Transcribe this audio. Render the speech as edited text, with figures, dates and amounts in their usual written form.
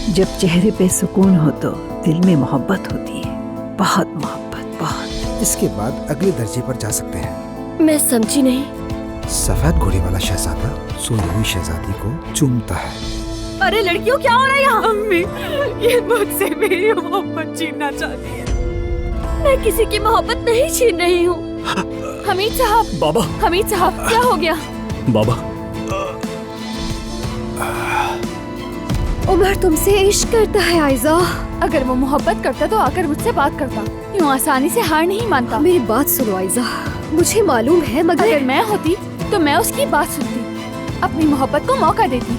जब चेहरे पे सुकून हो तो दिल में मोहब्बत होती है, बहुत मोहब्बत, बहुत। इसके बाद अगले दर्जे पर जा सकते हैं। मैं समझी नहीं। सफेद घोड़ी वाला शहजादा सोई हुई शहजादी को चूमता है। अरे लड़कियों, क्या हो रहा है यहाँ? अम्मी, ये मुझसे मेरी मोहब्बत छीनना चाहती है। मैं किसी की मोहब्बत नहीं छीन रही हूँ। हमीद साहब, बाबा, हमीद साहब, क्या हो गया? बाबा, उमर तुमसे इश्क करता है आयजा। अगर वो मोहब्बत करता तो आकर मुझसे बात करता, यूँ आसानी से हार नहीं मानता। मेरी बात सुनो आयजा, मुझे मालूम है, मगर अगर मैं होती तो मैं उसकी बात सुनती, अपनी मोहब्बत को मौका देती।